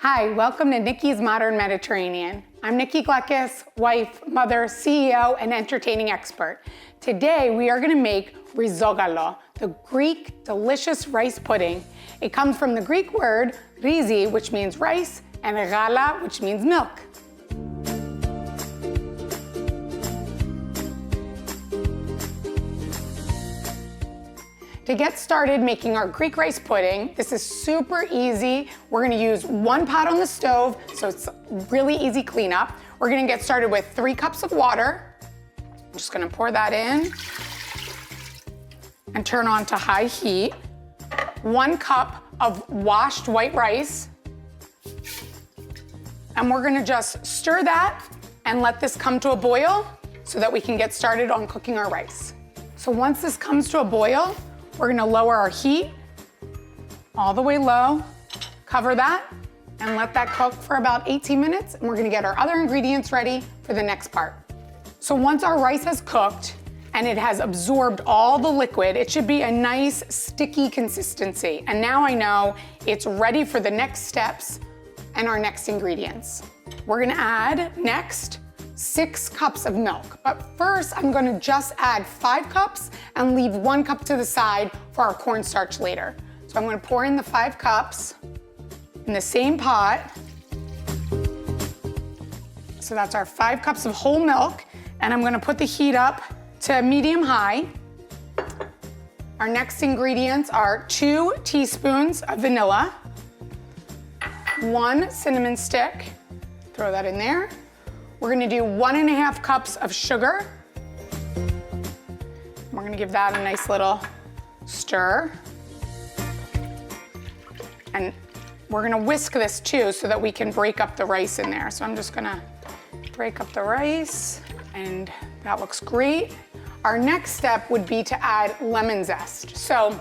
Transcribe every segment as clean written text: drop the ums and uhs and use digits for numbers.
Hi, welcome to Nikki's Modern Mediterranean. I'm Nikki Gleckis, wife, mother, CEO, and entertaining expert. Today, we are gonna make Rizogalo, the Greek delicious rice pudding. It comes from the Greek word Rizi, which means rice, and Gala, which means milk. To get started making our Greek rice pudding, this is super easy. We're gonna use one pot on the stove, so it's really easy cleanup. We're gonna get started with 3 cups of water. I'm just gonna pour that in and turn on to high heat. 1 cup of washed white rice. And we're gonna just stir that and let this come to a boil so that we can get started on cooking our rice. So once this comes to a boil, we're gonna lower our heat all the way low, cover that, and let that cook for about 18 minutes, and we're gonna get our other ingredients ready for the next part. So once our rice has cooked and it has absorbed all the liquid, it should be a nice sticky consistency. And now I know it's ready for the next steps and our next ingredients. We're gonna add next 6 cups of milk. But first, I'm gonna just add 5 cups and leave 1 cup to the side for our cornstarch later. So I'm gonna pour in the 5 cups in the same pot. So that's our 5 cups of whole milk, and I'm gonna put the heat up to medium-high. Our next ingredients are 2 teaspoons of vanilla, 1 cinnamon stick, throw that in there. We're gonna do 1.5 cups of sugar. We're gonna give that a nice little stir. And we're gonna whisk this too so that we can break up the rice in there. So I'm just gonna break up the rice, and that looks great. Our next step would be to add lemon zest. So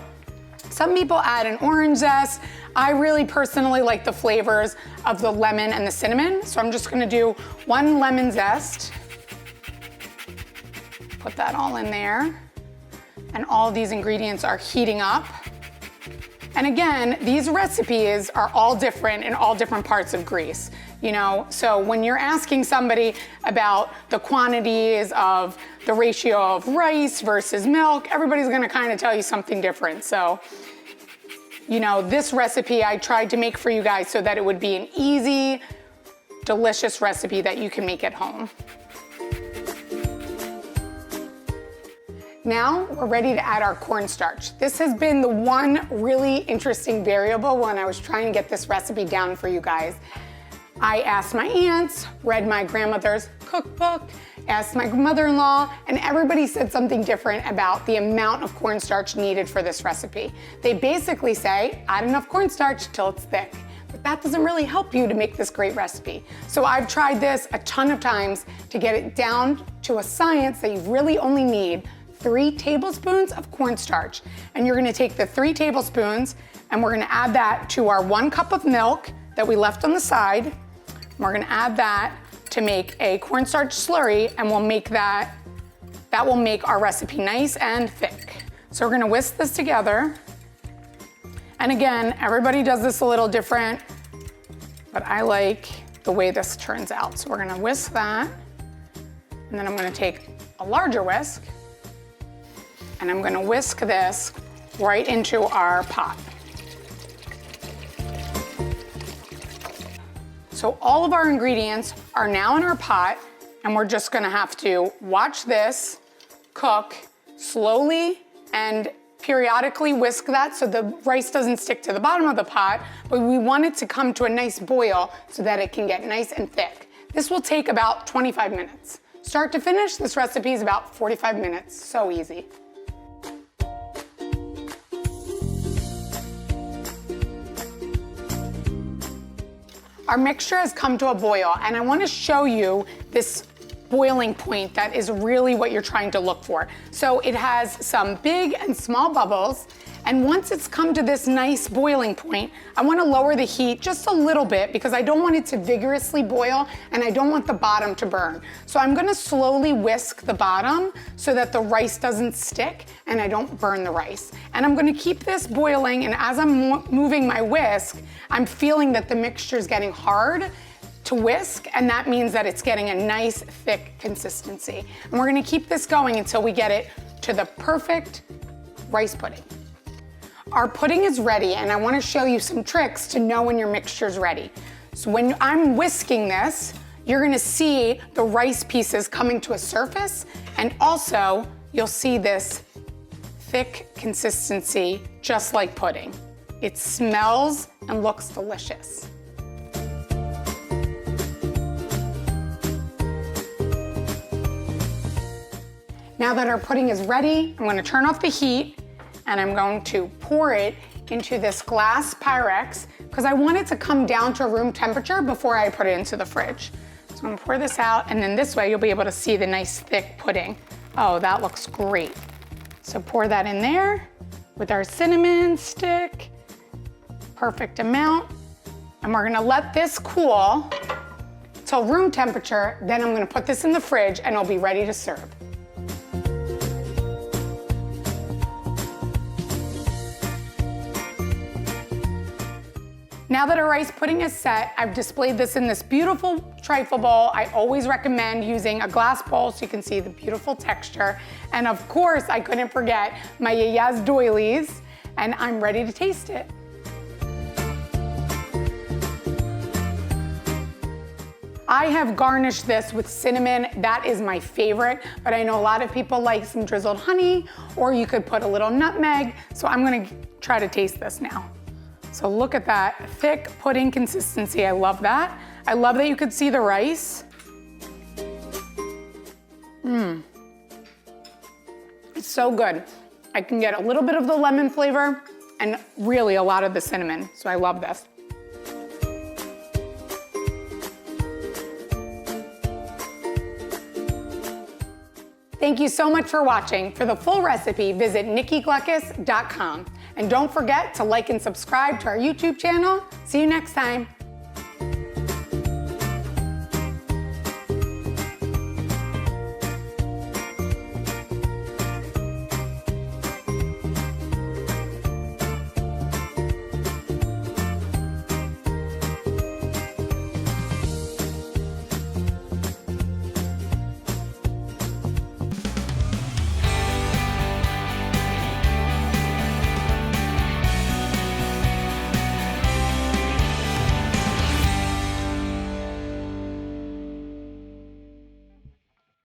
some people add an orange zest. I really personally like the flavors of the lemon and the cinnamon, so I'm just gonna do 1 lemon zest. Put that all in there. And all these ingredients are heating up. And again, these recipes are all different in all different parts of Greece. You know, so when you're asking somebody about the quantities of the ratio of rice versus milk, everybody's gonna kind of tell you something different. So, you know, this recipe I tried to make for you guys so that it would be an easy, delicious recipe that you can make at home. Now we're ready to add our cornstarch. This has been the one really interesting variable when I was trying to get this recipe down for you guys. I asked my aunts, read my grandmother's cookbook, asked my mother-in-law, and everybody said something different about the amount of cornstarch needed for this recipe. They basically say, add enough cornstarch till it's thick. But that doesn't really help you to make this great recipe. So I've tried this a ton of times to get it down to a science that you really only need 3 tablespoons of cornstarch. And you're gonna take the 3 tablespoons and we're gonna add that to our 1 cup of milk that we left on the side. We're gonna add that to make a cornstarch slurry, and we'll make that will make our recipe nice and thick. So we're gonna whisk this together. And again, everybody does this a little different, but I like the way this turns out. So we're gonna whisk that, and then I'm gonna take a larger whisk, and I'm gonna whisk this right into our pot. So all of our ingredients are now in our pot, and we're just gonna have to watch this cook slowly and periodically whisk that so the rice doesn't stick to the bottom of the pot, but we want it to come to a nice boil so that it can get nice and thick. This will take about 25 minutes. Start to finish, this recipe is about 45 minutes, so easy. Our mixture has come to a boil, and I want to show you this boiling point that is really what you're trying to look for. So it has some big and small bubbles, And once it's come to this nice boiling point, I want to lower the heat just a little bit because I don't want it to vigorously boil and I don't want the bottom to burn. So I'm going to slowly whisk the bottom so that the rice doesn't stick and I don't burn the rice. And I'm going to keep this boiling, and as I'm moving my whisk, I'm feeling that the mixture is getting hard to whisk, and that means that it's getting a nice thick consistency. And we're going to keep this going until we get it to the perfect rice pudding. Our pudding is ready, and I want to show you some tricks to know when your mixture is ready. So when I'm whisking this, you're going to see the rice pieces coming to a surface, and also you'll see this thick consistency just like pudding. It smells and looks delicious. Now that our pudding is ready, I'm going to turn off the heat and I'm going to pour it into this glass Pyrex because I want it to come down to room temperature before I put it into the fridge. So I'm going to pour this out, and then this way you'll be able to see the nice thick pudding. Oh, that looks great. So pour that in there with our cinnamon stick, perfect amount. And we're going to let this cool till room temperature. Then I'm going to put this in the fridge and it'll be ready to serve. Now that our rice pudding is set, I've displayed this in this beautiful trifle bowl. I always recommend using a glass bowl so you can see the beautiful texture. And of course, I couldn't forget my yayas doilies, and I'm ready to taste it. I have garnished this with cinnamon. That is my favorite, but I know a lot of people like some drizzled honey, or you could put a little nutmeg. So I'm gonna try to taste this now. So look at that thick pudding consistency. I love that. I love that you could see the rice. It's so good. I can get a little bit of the lemon flavor and really a lot of the cinnamon. So I love this. Thank you so much for watching. For the full recipe, visit nikkigluckas.com. And don't forget to like and subscribe to our YouTube channel. See you next time.